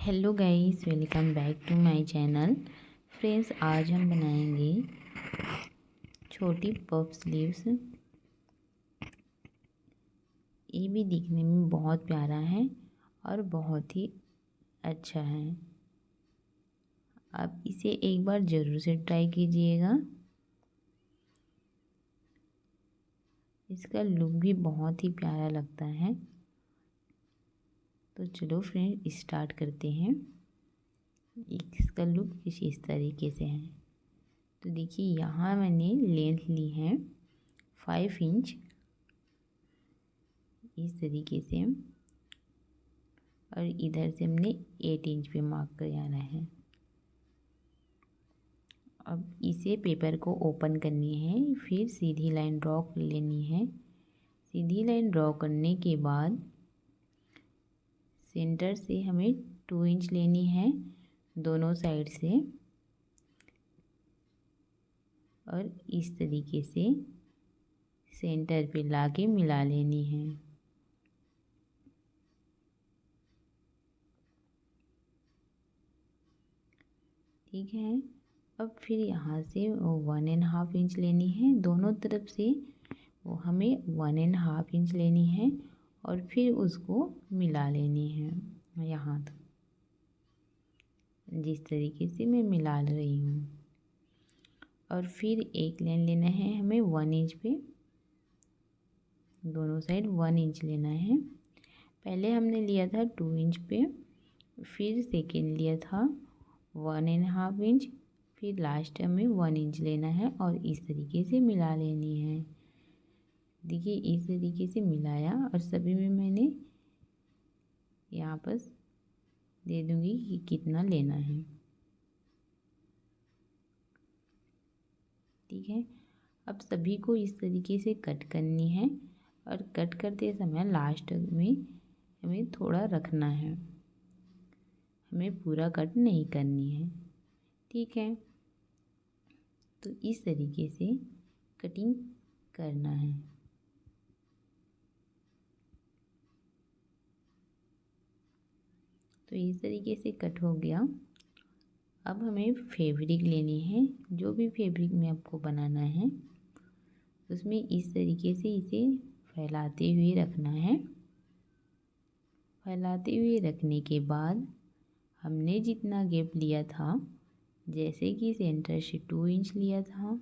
Hello guys, welcome back to my channel. Friends, आज हम बनाएंगे छोटी पफ स्लीव्स। ये भी दिखने में बहुत प्यारा है और बहुत ही अच्छा है। आप इसे एक बार ज़रूर से ट्राई कीजिएगा। इसका लुक भी बहुत ही प्यारा लगता है। तो चलो फ्रेंड, स्टार्ट करते हैं। इसका लुक कुछ इस तरीके से है। तो देखिए, यहाँ मैंने लेंथ ली है 5 इंच, इस तरीके से। और इधर से हमने 8 इंच पे मार्क कर जाना है। अब इसे पेपर को ओपन करनी है, फिर सीधी लाइन ड्रॉ कर लेनी है। सीधी लाइन ड्रॉ करने के बाद सेंटर से हमें 2 इंच लेनी है दोनों साइड से, और इस तरीके से सेंटर पे लाके मिला लेनी है। ठीक है। अब फिर यहाँ से 1.5 इंच लेनी है दोनों तरफ से। वो हमें 1.5 इंच लेनी है और फिर उसको मिला लेनी है यहाँ तक, जिस तरीके से मैं मिला रही हूँ। और फिर एक लाइन लेना है हमें 1 इंच पे, दोनों साइड 1 इंच लेना है। पहले हमने लिया था 2 इंच पे, फिर सेकेंड लिया था 1.5 इंच, फिर लास्ट हमें 1 इंच लेना है और इस तरीके से मिला लेनी है। देखिए, इस तरीके से मिलाया और सभी में मैंने यहाँ पर दे दूँगी कि कितना लेना है। ठीक है। अब सभी को इस तरीके से कट करनी है और कट करते समय लास्ट में हमें थोड़ा रखना है, हमें पूरा कट नहीं करनी है। ठीक है। तो इस तरीके से कटिंग करना है। तो इस तरीके से कट हो गया। अब हमें फैब्रिक लेनी है। जो भी फैब्रिक में आपको बनाना है उसमें इस तरीके से इसे फैलाते हुए रखना है। फैलाते हुए रखने के बाद हमने जितना गैप लिया था, जैसे कि सेंटर से 2 इंच लिया था,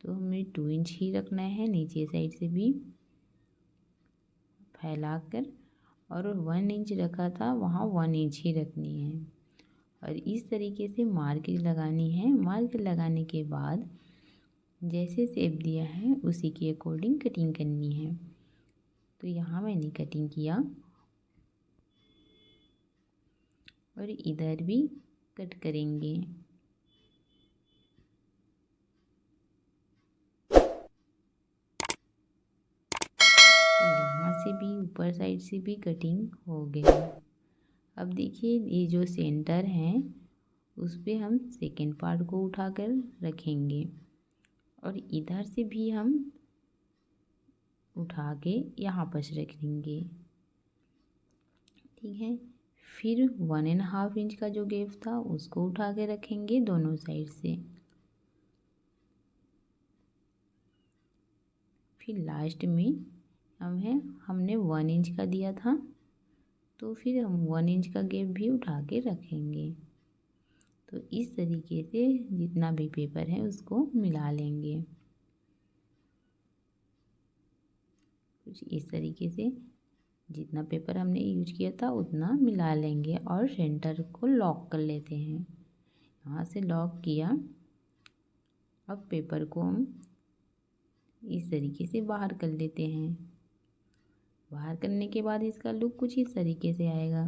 तो हमें 2 इंच ही रखना है नीचे साइड से भी फैलाकर। और 1 इंच रखा था वहाँ 1 इंच ही रखनी है। और इस तरीके से मार्किंग लगानी है। मार्किंग लगाने के बाद जैसे शेप दिया है उसी के अकॉर्डिंग कटिंग करनी है। तो यहाँ मैंने कटिंग किया और इधर भी कट करेंगे। तो यहाँ से भी ऊपर साइड से भी कटिंग हो गया। अब देखिए, ये जो सेंटर है उस पे हम सेकेंड पार्ट को उठाकर रखेंगे और इधर से भी हम उठा के यहाँ पर रखेंगे। ठीक है। फिर 1.5 इंच का जो गैप था उसको उठा के रखेंगे दोनों साइड से। फिर लास्ट में हमने 1 इंच का दिया था, तो फिर हम 1 इंच का गैप भी उठा के रखेंगे। तो इस तरीके से जितना भी पेपर है उसको मिला लेंगे। कुछ इस तरीके से जितना पेपर हमने यूज किया था उतना मिला लेंगे और सेंटर को लॉक कर लेते हैं। यहाँ से लॉक किया। अब पेपर को हम इस तरीके से बाहर कर लेते हैं। बाहर करने के बाद इसका लुक कुछ इस तरीके से आएगा।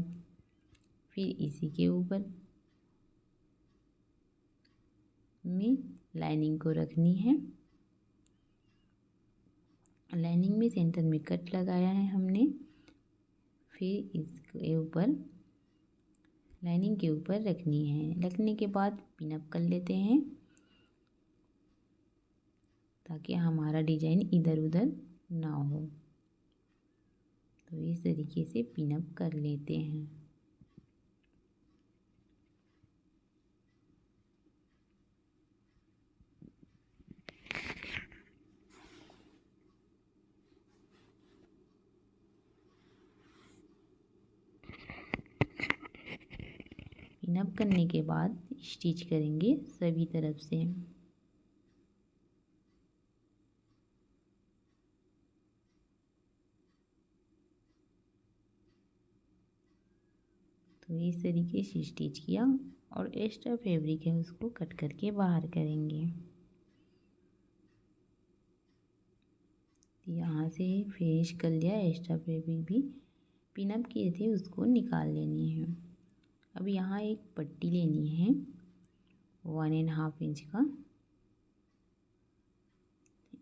फिर इसी के ऊपर में लाइनिंग को रखनी है। लाइनिंग में सेंटर में कट लगाया है हमने। फिर इसके ऊपर लाइनिंग के ऊपर रखनी है। रखने के बाद पिन अप कर लेते हैं ताकि हमारा डिजाइन इधर उधर ना हो। तो इस तरीके से पिन अप कर लेते हैं। पिन अप करने के बाद स्टिच करेंगे सभी तरफ से। तो इस तरीके से स्टिच किया और एक्स्ट्रा फैब्रिक है उसको कट करके बाहर करेंगे। यहाँ से फिनिश कर लिया, एक्स्ट्रा फैब्रिक भी पिन अप किए थे उसको निकाल लेनी है। अब यहाँ एक पट्टी लेनी है 1.5 इंच का,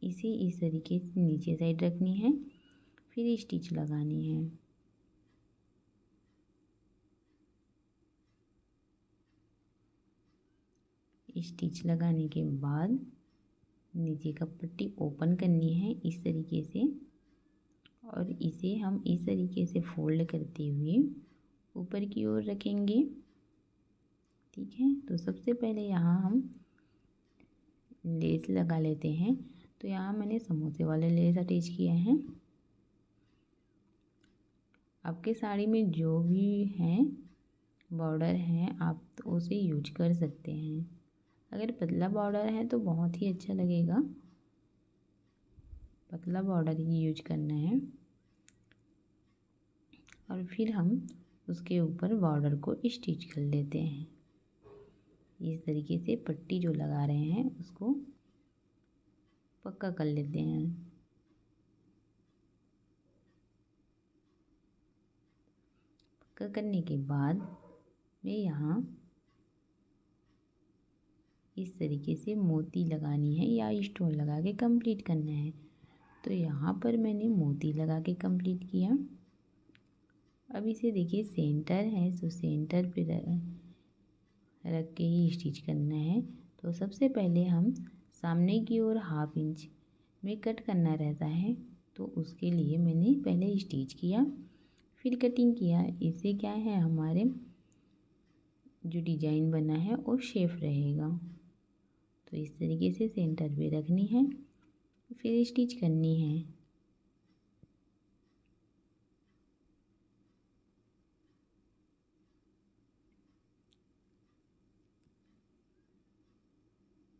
इसे इस तरीके से नीचे साइड रखनी है, फिर स्टिच लगानी है। स्टिच लगाने के बाद नीचे का पट्टी ओपन करनी है इस तरीके से, और इसे हम इस तरीके से फोल्ड करते हुए ऊपर की ओर रखेंगे। ठीक है, तो सबसे पहले यहाँ हम लेस लगा लेते हैं। तो यहाँ मैंने समोसे वाले लेस अटैच किए हैं। आपके साड़ी में जो भी हैं बॉर्डर हैं आप तो उसे यूज कर सकते हैं। अगर पतला बॉर्डर है तो बहुत ही अच्छा लगेगा, पतला बॉर्डर ही यूज करना है। और फिर हम उसके ऊपर बॉर्डर को स्टिच कर लेते हैं। इस तरीके से पट्टी जो लगा रहे हैं उसको पक्का कर लेते हैं। पक्का करने के बाद मैं यहाँ इस तरीके से मोती लगानी है या स्टोन लगा के कंप्लीट करना है। तो यहाँ पर मैंने मोती लगा के कंप्लीट किया। अब इसे देखिए सेंटर है तो सेंटर पे रख के ही स्टिच करना है। तो सबसे पहले हम सामने की ओर 1/2 इंच में कट करना रहता है, तो उसके लिए मैंने पहले स्टिच किया फिर कटिंग किया। इससे क्या है हमारे जो डिजाइन बना है वो शेप रहेगा। तो इस तरीके से सेंटर पे रखनी है फिर स्टिच करनी है।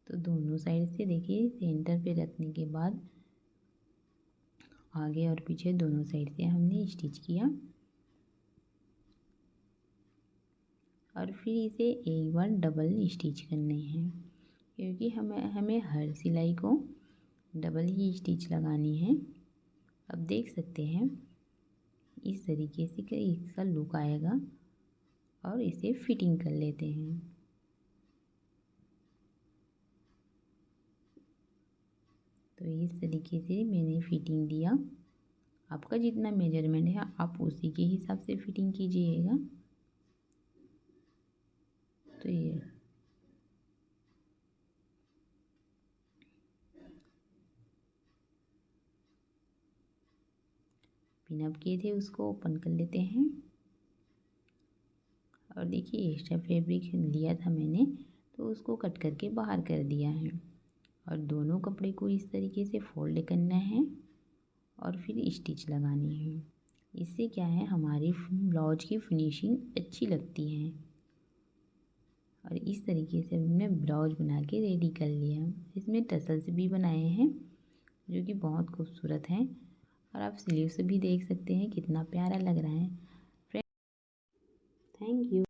तो दोनों साइड से देखिए सेंटर पे रखने के बाद आगे और पीछे दोनों साइड से हमने स्टिच किया और फिर इसे एक बार डबल स्टिच करने हैं, क्योंकि हमें हर सिलाई को डबल ही स्टिच लगानी है। अब देख सकते हैं इस तरीके से कि इसका लुक आएगा और इसे फिटिंग कर लेते हैं। तो इस तरीके से मैंने फिटिंग दिया। आपका जितना मेजरमेंट है आप उसी के हिसाब से फिटिंग कीजिएगा। तो ये पिन अप किए थे उसको ओपन कर लेते हैं और देखिए एक्स्ट्रा फैब्रिक लिया था मैंने तो उसको कट करके बाहर कर दिया है। और दोनों कपड़े को इस तरीके से फोल्ड करना है और फिर स्टिच लगानी है। इससे क्या है हमारी ब्लाउज की फिनिशिंग अच्छी लगती है। और इस तरीके से हमने ब्लाउज बना के रेडी कर लिया। इसमें टसल्स भी बनाए हैं जो कि बहुत खूबसूरत हैं, और आप स्लीव्स भी देख सकते हैं कितना प्यारा लग रहा है। Thank you.